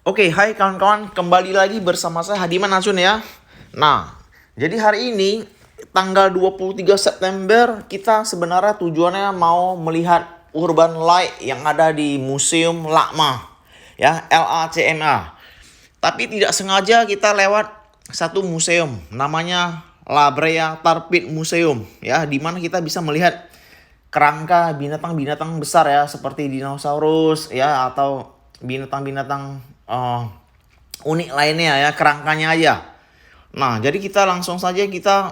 Oke, hai kawan-kawan, kembali lagi bersama saya Hadiman Asun ya. Nah, jadi hari ini tanggal 23 September kita sebenarnya tujuannya mau melihat Urban Light yang ada di Museum LACMA ya, LACMA. Tapi tidak sengaja kita lewat satu museum namanya La Brea Tarpit Museum ya, di mana kita bisa melihat kerangka binatang-binatang besar ya, seperti dinosaurus ya, atau binatang-binatang unik lainnya ya, kerangkanya aja. Nah, jadi kita langsung saja kita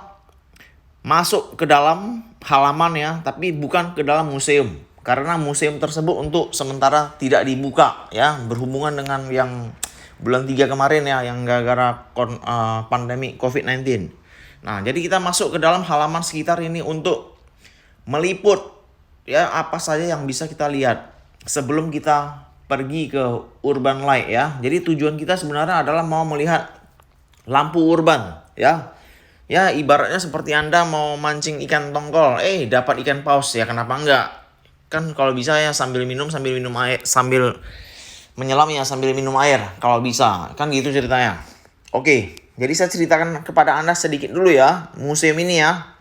masuk ke dalam halaman ya, tapi bukan ke dalam museum. Karena museum tersebut untuk sementara tidak dibuka ya, berhubungan dengan yang bulan 3 kemarin ya, yang gara-gara pandemi COVID-19. Nah, jadi kita masuk ke dalam halaman sekitar ini untuk meliput ya apa saja yang bisa kita lihat sebelum kita pergi ke Urban Light ya. Jadi tujuan kita sebenarnya adalah mau melihat lampu urban ya. Ya, ibaratnya seperti Anda mau mancing ikan tongkol, dapat ikan paus ya, kenapa enggak? Kan kalau bisa ya sambil minum air, sambil menyelam ya sambil minum air kalau bisa. Kan gitu ceritanya. Oke, jadi saya ceritakan kepada Anda sedikit dulu ya, museum ini ya.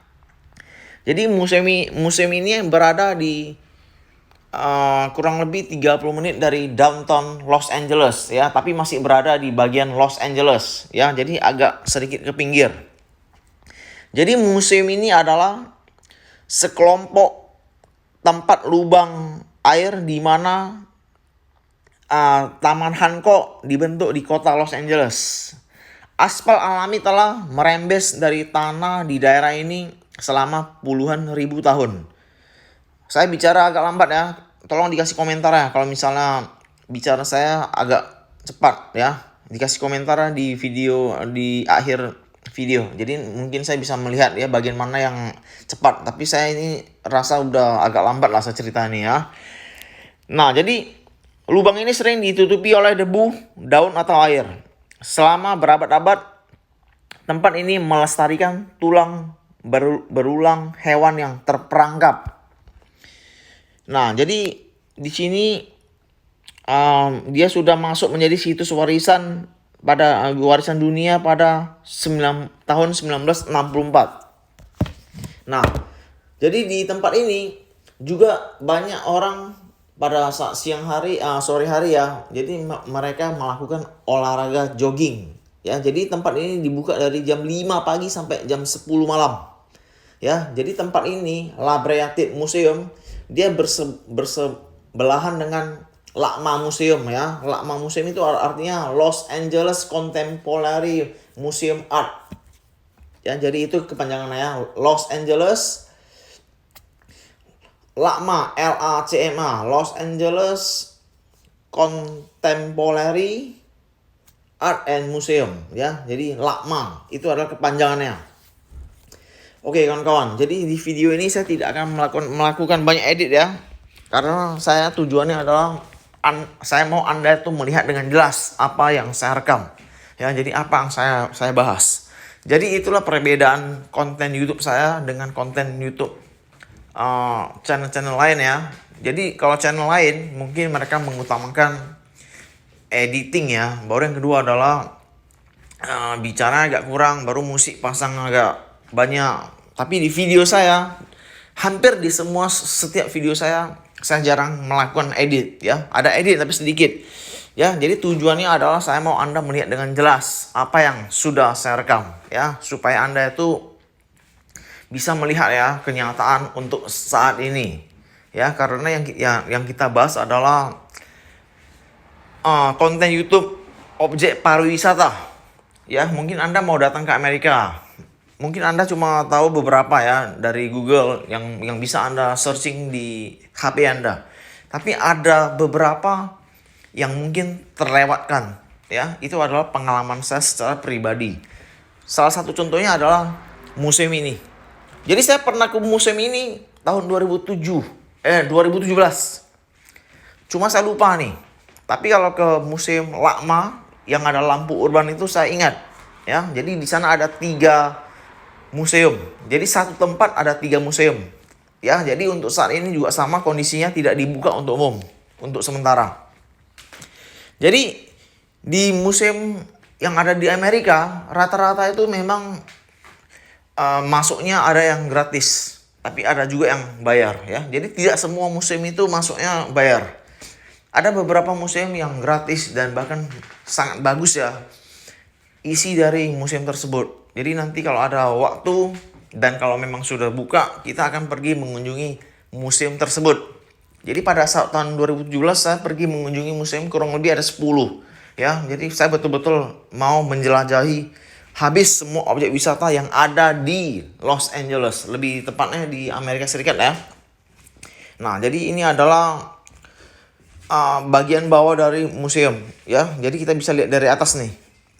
Jadi museum ini berada di kurang lebih 30 menit dari downtown Los Angeles ya, tapi masih berada di bagian Los Angeles ya, jadi agak sedikit ke pinggir. Jadi museum ini adalah sekelompok tempat lubang air di mana Taman Hancock dibentuk di kota Los Angeles. Aspal alami telah merembes dari tanah di daerah ini selama puluhan ribu tahun. Saya bicara agak lambat ya, tolong dikasih komentar ya kalau misalnya bicara saya agak cepat ya. Dikasih komentar di video, di akhir video. Jadi mungkin saya bisa melihat ya bagian mana yang cepat. Tapi saya ini rasa udah agak lambat lah saya cerita ini ya. Nah, jadi lubang ini sering ditutupi oleh debu, daun atau air. Selama berabad-abad, tempat ini melestarikan tulang berulang hewan yang terperangkap. Nah, jadi di sini dia sudah masuk menjadi situs warisan dunia pada tahun 1964. Nah, jadi di tempat ini juga banyak orang pada saat sore hari ya. Jadi mereka melakukan olahraga jogging ya. Jadi tempat ini dibuka dari jam 5 pagi sampai jam 10 malam. Ya, jadi tempat ini La Brea Tarpit Museum dia bersebelahan dengan LACMA Museum ya. LACMA Museum itu artinya Los Angeles Contemporary Museum Art. Ya, jadi itu kepanjangannya ya, Los Angeles LACMA, LACMA, Los Angeles Contemporary Art and Museum ya. Jadi LACMA itu adalah kepanjangannya. Oke kawan-kawan, jadi di video ini saya tidak akan melakukan banyak edit ya. Karena saya tujuannya adalah saya mau Anda itu melihat dengan jelas apa yang saya rekam. Ya, jadi apa yang saya bahas. Jadi itulah perbedaan konten YouTube saya dengan konten YouTube channel-channel lain ya. Jadi kalau channel lain mungkin mereka mengutamakan editing ya. Baru yang kedua adalah bicara agak kurang, baru musik pasang agak banyak. Tapi di video saya, hampir di setiap video saya jarang melakukan edit ya. Ada edit tapi sedikit ya. Jadi tujuannya adalah saya mau Anda melihat dengan jelas apa yang sudah saya rekam ya, supaya Anda itu bisa melihat ya kenyataan untuk saat ini ya. Karena yang kita bahas adalah konten YouTube objek pariwisata ya. Mungkin Anda mau datang ke Amerika, mungkin Anda cuma tahu beberapa ya dari Google yang bisa Anda searching di HP Anda. Tapi ada beberapa yang mungkin terlewatkan ya. Itu adalah pengalaman saya secara pribadi. Salah satu contohnya adalah museum ini. Jadi saya pernah ke museum ini tahun 2017. Cuma saya lupa nih. Tapi kalau ke museum LACMA yang ada lampu urban itu saya ingat ya. Jadi di sana ada 3 museum. Jadi satu tempat ada 3 museum. Ya, jadi untuk saat ini juga sama kondisinya, tidak dibuka untuk umum untuk sementara. Jadi Di museum yang ada di Amerika, rata-rata itu memang masuknya ada yang gratis, tapi ada juga yang bayar ya. Jadi tidak semua museum itu masuknya bayar. Ada beberapa museum yang gratis dan bahkan sangat bagus ya isi dari museum tersebut. Jadi nanti kalau ada waktu dan kalau memang sudah buka, kita akan pergi mengunjungi museum tersebut. Jadi pada saat tahun 2017 saya pergi mengunjungi museum kurang lebih ada 10 ya. Jadi saya betul-betul mau menjelajahi habis semua objek wisata yang ada di Los Angeles, lebih tepatnya di Amerika Serikat ya. Nah, jadi ini adalah bagian bawah dari museum ya. Jadi kita bisa lihat dari atas nih.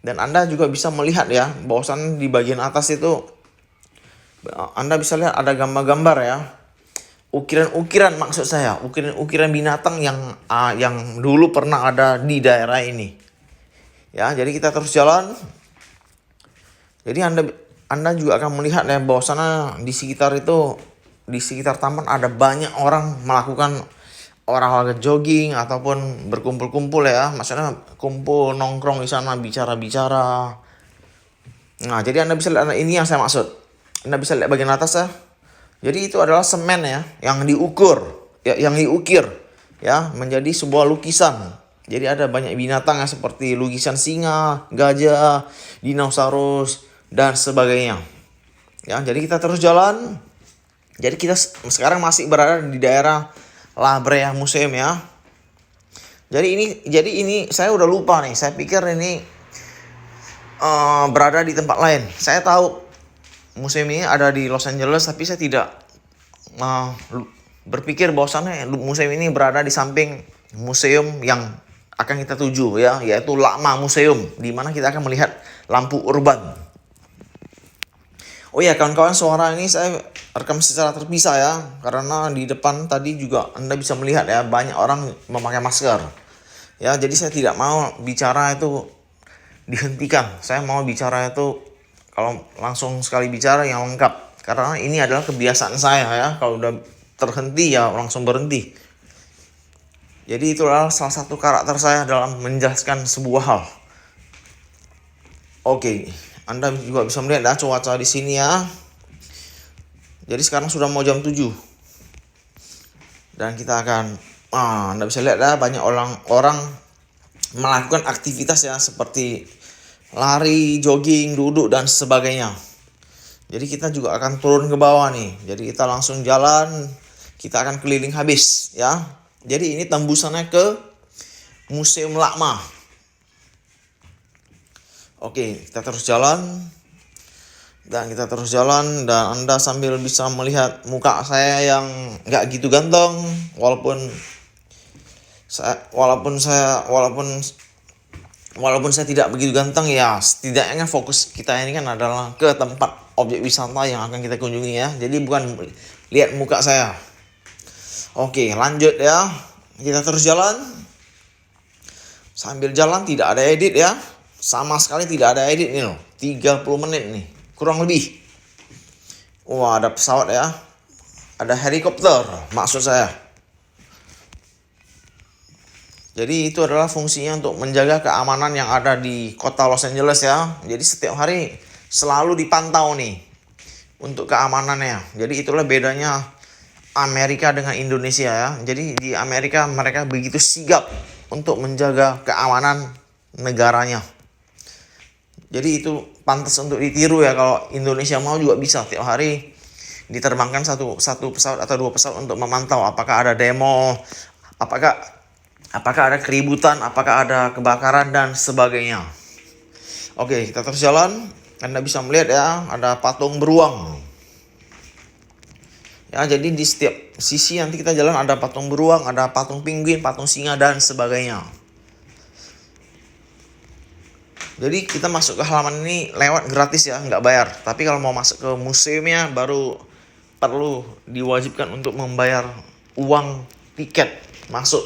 Dan Anda juga bisa melihat ya, bahwasan di bagian atas itu Anda bisa lihat ada gambar-gambar ya. Ukiran-ukiran maksud saya, ukiran-ukiran binatang yang dulu pernah ada di daerah ini. Ya, jadi kita terus jalan. Jadi Anda juga akan melihat ya bahwasanya di sekitar taman ada banyak orang melakukan olahraga jogging ataupun berkumpul-kumpul ya, maksudnya kumpul nongkrong di sana bicara-bicara. Nah, jadi Anda bisa lihat, ini yang saya maksud. Anda bisa lihat bagian atas ya. Jadi itu adalah semen ya yang diukir ya menjadi sebuah lukisan. Jadi ada banyak binatang ya seperti lukisan singa, gajah, dinosaurus dan sebagainya. Ya, jadi kita terus jalan. Jadi kita sekarang masih berada di daerah La Brea Museum ya. Jadi ini saya udah lupa nih. Saya pikir ini berada di tempat lain. Saya tahu museum ini ada di Los Angeles, tapi saya tidak berpikir bahwasannya museum ini berada di samping museum yang akan kita tuju ya, yaitu LACMA Museum, di mana kita akan melihat lampu urban. Oh ya kawan-kawan, suara ini saya rekam secara terpisah ya, karena di depan tadi juga Anda bisa melihat ya banyak orang memakai masker. Ya, jadi saya tidak mau bicara itu dihentikan. Saya mau bicara itu kalau langsung sekali bicara yang lengkap. Karena ini adalah kebiasaan saya ya, kalau udah terhenti ya langsung berhenti. Jadi itulah salah satu karakter saya dalam menjelaskan sebuah hal. Oke. Anda juga bisa melihat ya cuaca di sini ya. Jadi sekarang sudah mau jam 7. Dan kita akan Anda bisa lihat ya banyak orang melakukan aktivitas ya seperti lari, jogging, duduk dan sebagainya. Jadi kita juga akan turun ke bawah nih. Jadi kita langsung jalan, kita akan keliling habis ya. Jadi ini tembusannya ke Museum LACMA. Oke, kita terus jalan. Dan Anda sambil bisa melihat muka saya yang nggak gitu ganteng, walaupun saya tidak begitu ganteng ya, setidaknya fokus kita ini kan adalah ke tempat objek wisata yang akan kita kunjungi ya. Jadi bukan lihat muka saya. Oke, lanjut ya. Kita terus jalan. Sambil jalan tidak ada edit ya. Sama sekali tidak ada edit nih loh. 30 menit nih, kurang lebih. Wah, ada pesawat ya. Ada helikopter maksud saya. Jadi itu adalah fungsinya untuk menjaga keamanan yang ada di kota Los Angeles ya. Jadi setiap hari selalu dipantau nih untuk keamanannya. Jadi itulah bedanya Amerika dengan Indonesia ya. Jadi di Amerika mereka begitu sigap untuk menjaga keamanan negaranya. Jadi itu pantas untuk ditiru ya, kalau Indonesia mau juga bisa tiap hari diterbangkan satu pesawat atau 2 pesawat untuk memantau apakah ada demo, apakah ada keributan, apakah ada kebakaran dan sebagainya. Oke, kita terus jalan. Anda bisa melihat ya, ada patung beruang. Ya, jadi di setiap sisi nanti kita jalan ada patung beruang, ada patung penguin, patung singa dan sebagainya. Jadi kita masuk ke halaman ini lewat gratis ya, nggak bayar. Tapi kalau mau masuk ke museumnya baru perlu diwajibkan untuk membayar uang tiket masuk.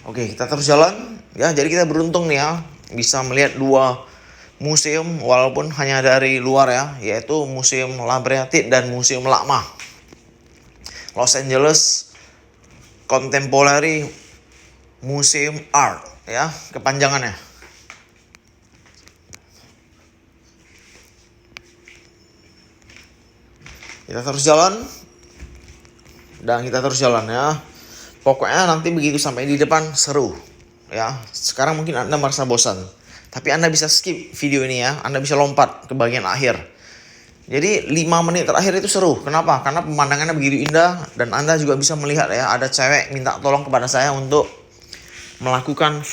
Oke, kita terus jalan ya. Jadi kita beruntung nih ya, bisa melihat 2 museum walaupun hanya dari luar ya, yaitu Museum La Brea dan Museum LACMA. Los Angeles Contemporary Museum Art. ya kepanjangannya. Kita terus jalan dan kita terus jalan ya. Pokoknya nanti begitu sampai di depan seru ya. Sekarang mungkin Anda merasa bosan, tapi Anda bisa skip video ini ya. Anda bisa lompat ke bagian akhir. Jadi 5 menit terakhir itu seru. Kenapa? Karena pemandangannya begitu indah dan Anda juga bisa melihat ya, ada cewek minta tolong kepada saya untuk melakukan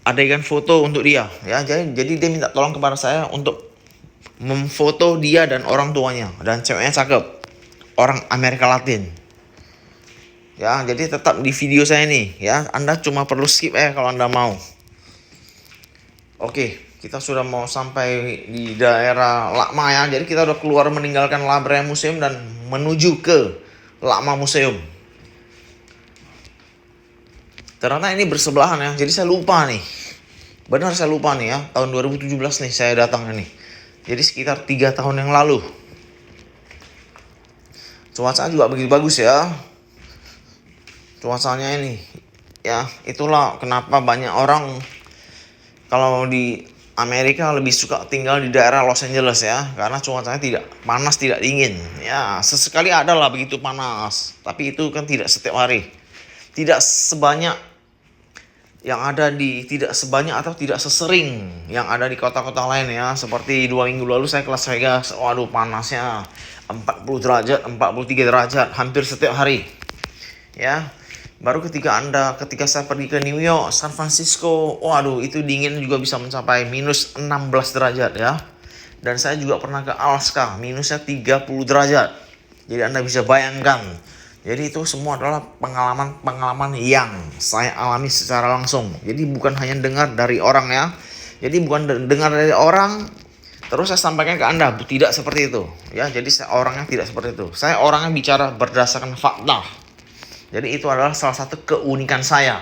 adegan foto untuk dia ya. Jadi dia minta tolong kepada saya untuk memfoto dia dan orang tuanya, dan ceweknya cakep, orang Amerika Latin ya. Jadi tetap di video saya nih ya, Anda cuma perlu skip kalau Anda mau. Oke, kita sudah mau sampai di daerah Lakma ya. Jadi kita udah keluar meninggalkan La Brea Museum dan menuju ke Lakma Museum. Ternyata ini bersebelahan ya, jadi saya lupa nih. Benar saya lupa nih ya, tahun 2017 nih saya datang nih. Jadi sekitar 3 tahun yang lalu. Cuaca juga begitu bagus ya. Cuacanya ini ya, itulah kenapa banyak orang kalau di Amerika lebih suka tinggal di daerah Los Angeles ya, karena cuacanya tidak panas, tidak dingin ya. Sesekali ada lah begitu panas, tapi itu kan tidak setiap hari, tidak sebanyak yang ada di, tidak sebanyak atau tidak sesering yang ada di kota-kota lain ya. Seperti 2 minggu lalu saya ke Las Vegas, waduh panasnya 40 derajat, 43 derajat hampir setiap hari ya. Baru ketika saya pergi ke New York, San Francisco, waduh itu dingin juga bisa mencapai minus 16 derajat ya. Dan saya juga pernah ke Alaska, minusnya 30 derajat. Jadi Anda bisa bayangkan. Jadi itu semua adalah pengalaman yang saya alami secara langsung. Jadi bukan hanya dengar dari orang ya. Jadi bukan dengar dari orang terus saya sampaikan ke Anda, tidak seperti itu ya. Jadi saya orangnya tidak seperti itu. Saya orangnya bicara berdasarkan fakta. Jadi itu adalah salah satu keunikan saya.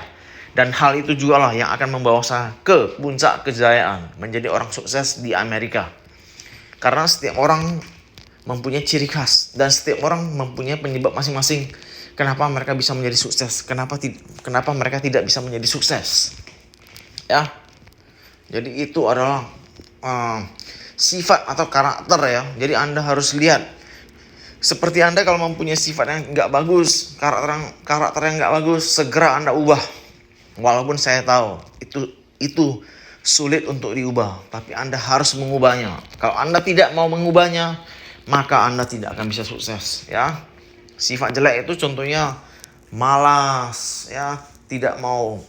Dan hal itu juga lah yang akan membawa saya ke puncak kejayaan, menjadi orang sukses di Amerika. Karena setiap orang mempunyai ciri khas dan setiap orang mempunyai penyebab masing-masing kenapa mereka bisa menjadi sukses, kenapa mereka tidak bisa menjadi sukses ya. Jadi itu adalah sifat atau karakter ya. Jadi Anda harus lihat, seperti Anda kalau mempunyai sifat yang nggak bagus, karakter yang nggak bagus, segera Anda ubah. Walaupun saya tahu itu sulit untuk diubah, tapi Anda harus mengubahnya. Kalau Anda tidak mau mengubahnya, maka Anda tidak akan bisa sukses ya. Sifat jelek itu contohnya malas ya, tidak mau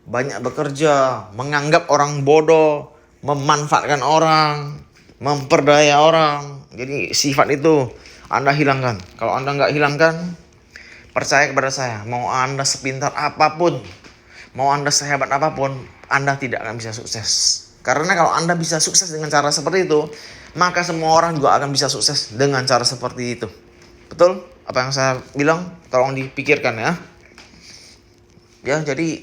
banyak bekerja, menganggap orang bodoh, memanfaatkan orang, memperdaya orang. Jadi sifat itu Anda hilangkan. Kalau Anda nggak hilangkan, percaya kepada saya, mau Anda sepintar apapun, mau Anda sehebat apapun, Anda tidak akan bisa sukses. Karena kalau Anda bisa sukses dengan cara seperti itu, maka semua orang juga akan bisa sukses dengan cara seperti itu. Betul? Apa yang saya bilang? Tolong dipikirkan ya. Ya, jadi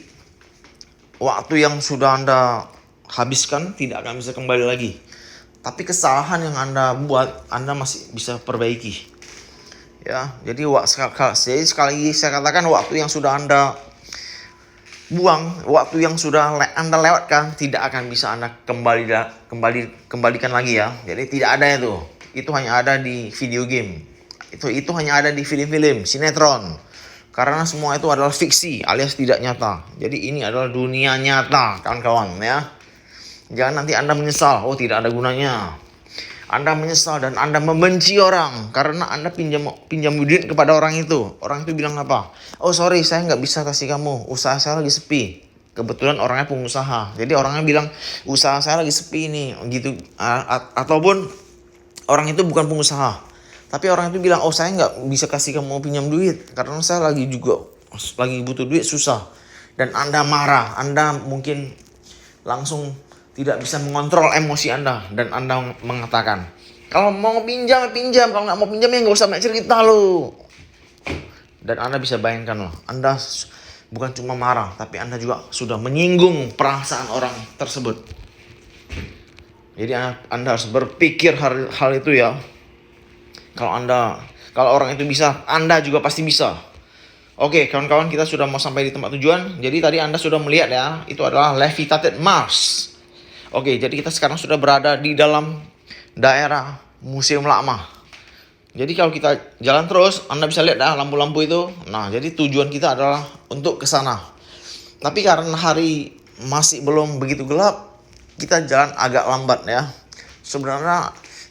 waktu yang sudah Anda habiskan tidak akan bisa kembali lagi. Tapi kesalahan yang Anda buat, Anda masih bisa perbaiki. Ya, jadi sekali lagi saya katakan, waktu yang sudah Anda buang, waktu yang sudah Anda lewatkan tidak akan bisa Anda kembalikan lagi ya. Jadi tidak ada itu. Itu hanya ada di video game. Itu hanya ada di film-film, sinetron. Karena semua itu adalah fiksi alias tidak nyata. Jadi ini adalah dunia nyata, kawan-kawan ya. Jangan nanti Anda menyesal, oh tidak ada gunanya. Anda menyesal dan Anda membenci orang karena Anda pinjam duit kepada orang itu. Orang itu bilang apa? Oh sorry, saya nggak bisa kasih kamu, usaha saya lagi sepi. Kebetulan orangnya pengusaha, jadi orangnya bilang usaha saya lagi sepi nih, gitu. Ataupun orang itu bukan pengusaha, tapi orang itu bilang, oh saya nggak bisa kasih kamu pinjam duit karena saya lagi butuh duit, susah. Dan Anda marah, Anda mungkin langsung tidak bisa mengontrol emosi Anda dan Anda mengatakan, kalau mau pinjam, kalau nggak mau pinjam ya nggak usah banyak cerita lo. Dan Anda bisa bayangkan loh, Anda bukan cuma marah, tapi Anda juga sudah menyinggung perasaan orang tersebut. Jadi Anda harus berpikir hal itu ya. Kalau orang itu bisa, Anda juga pasti bisa. Oke, kawan-kawan, kita sudah mau sampai di tempat tujuan. Jadi tadi Anda sudah melihat ya, itu adalah Levitated Mars. Oke, jadi kita sekarang sudah berada di dalam daerah Museum Lama. Jadi kalau kita jalan terus, Anda bisa lihat dah lampu-lampu itu. Nah, jadi tujuan kita adalah untuk ke sana. Tapi karena hari masih belum begitu gelap, kita jalan agak lambat ya.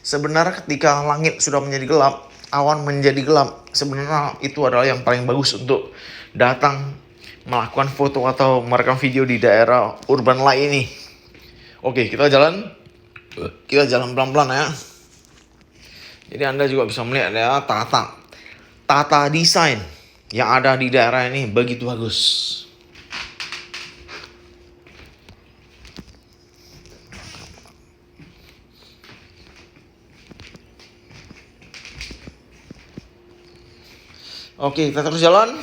Sebenarnya ketika langit sudah menjadi gelap, awan menjadi gelap, sebenarnya itu adalah yang paling bagus untuk datang melakukan foto atau merekam video di daerah urban light ini. Oke, kita jalan pelan-pelan ya. Jadi Anda juga bisa melihat ya tata desain yang ada di daerah ini begitu bagus. Oke, kita terus jalan.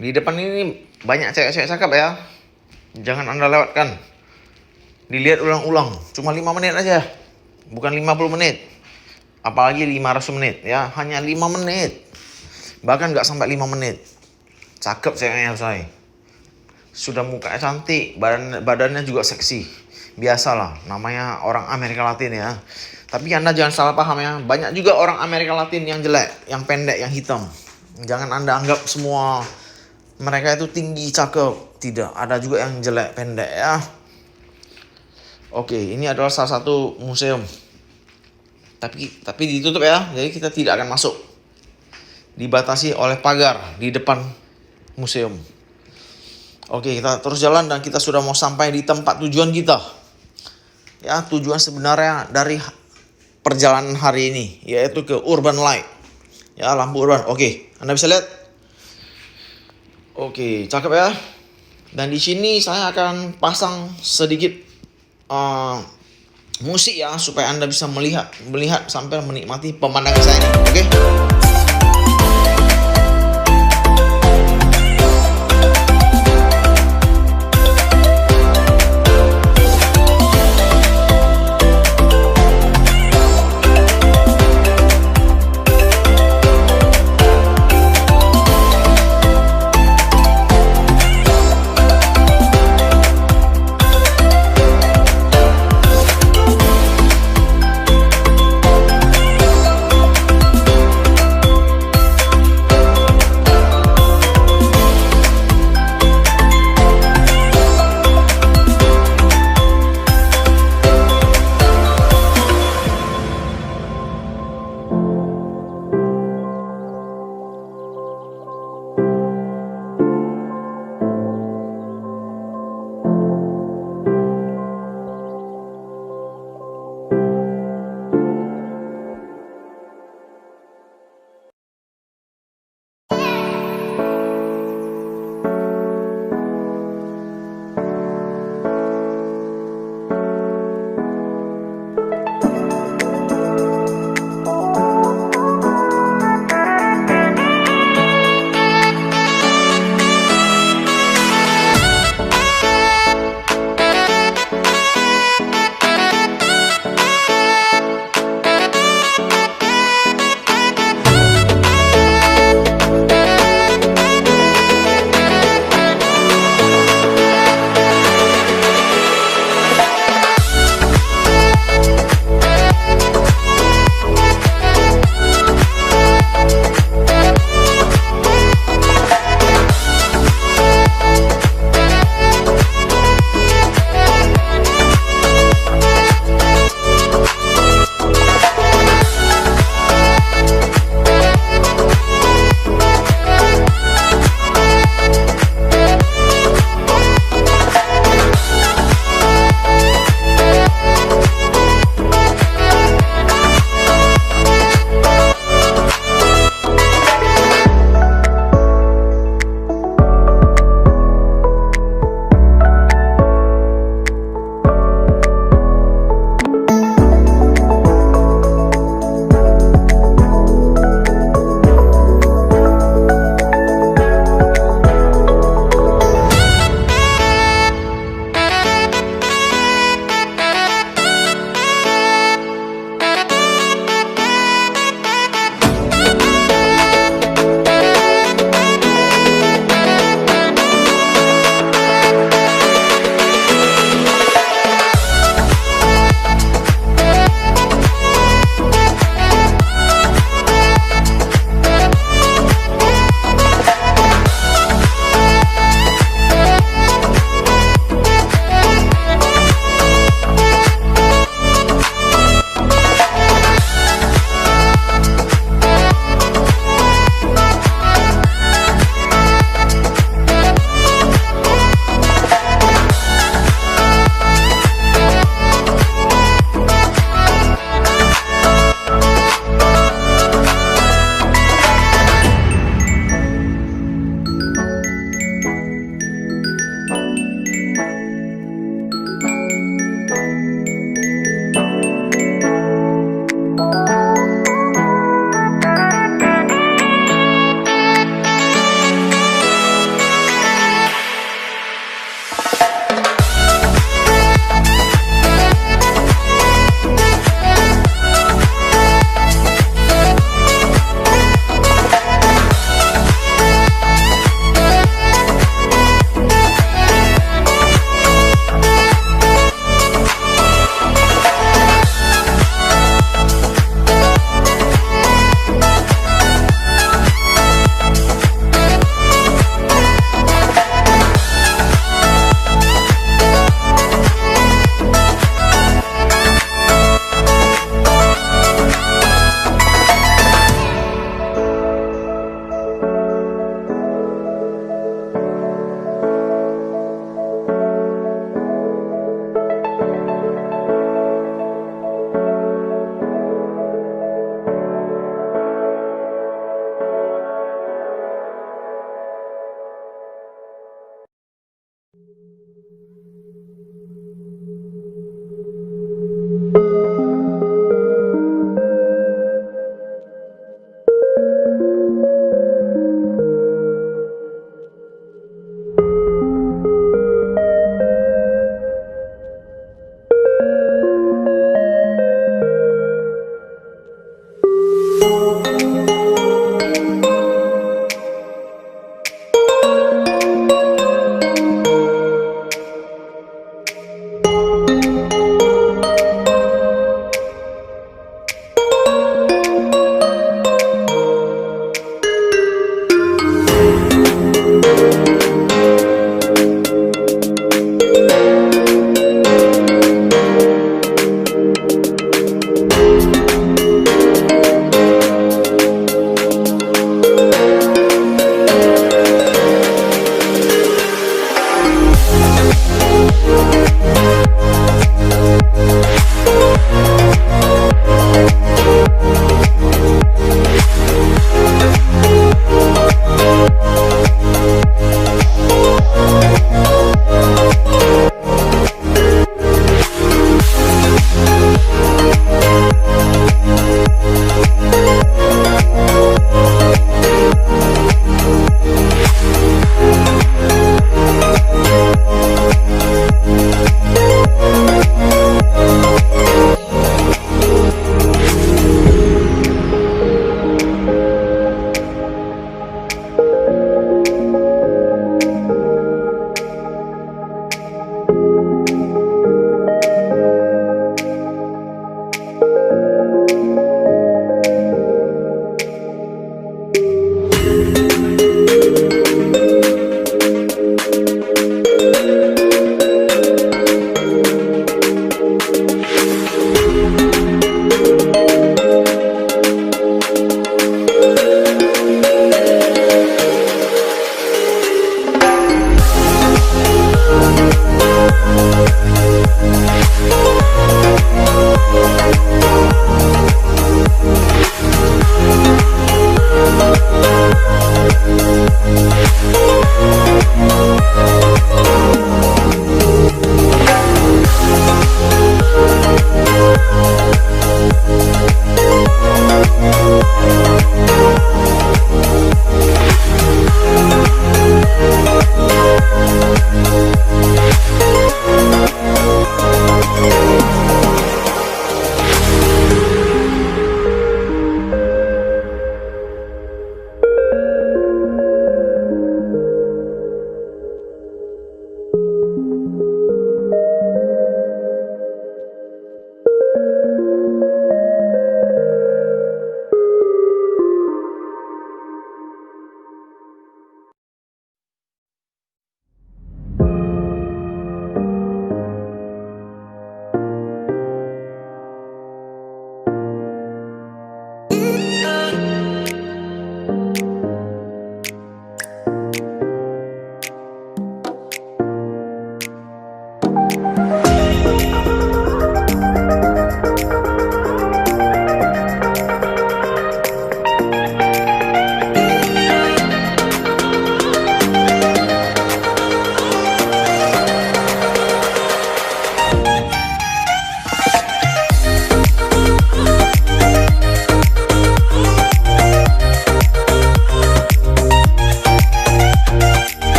Di depan ini banyak cewek-cewek cakep ya. Jangan Anda lewatkan. Dilihat ulang-ulang. Cuma 5 menit aja. Bukan 50 menit. Apalagi 500 menit ya. Hanya 5 menit. Bahkan nggak sampai 5 menit. Cakep ceweknya saya. Sudah mukanya cantik. Badannya juga seksi. Biasalah. Namanya orang Amerika Latin ya. Tapi Anda jangan salah paham ya. Banyak juga orang Amerika Latin yang jelek. Yang pendek, yang hitam. Jangan Anda anggap semua mereka itu tinggi, cakep. Tidak, ada juga yang jelek, pendek ya. Oke, ini adalah salah satu museum. Tapi ditutup ya, jadi kita tidak akan masuk. Dibatasi oleh pagar di depan museum. Oke, kita terus jalan dan kita sudah mau sampai di tempat tujuan kita. Ya, tujuan sebenarnya dari perjalanan hari ini, yaitu ke Urban Light. Ya, lampu urban. Oke, Anda bisa lihat. Oke, cakep ya. Dan di sini saya akan pasang sedikit musik ya supaya Anda bisa melihat sampai menikmati pemandangan saya ini. Oke.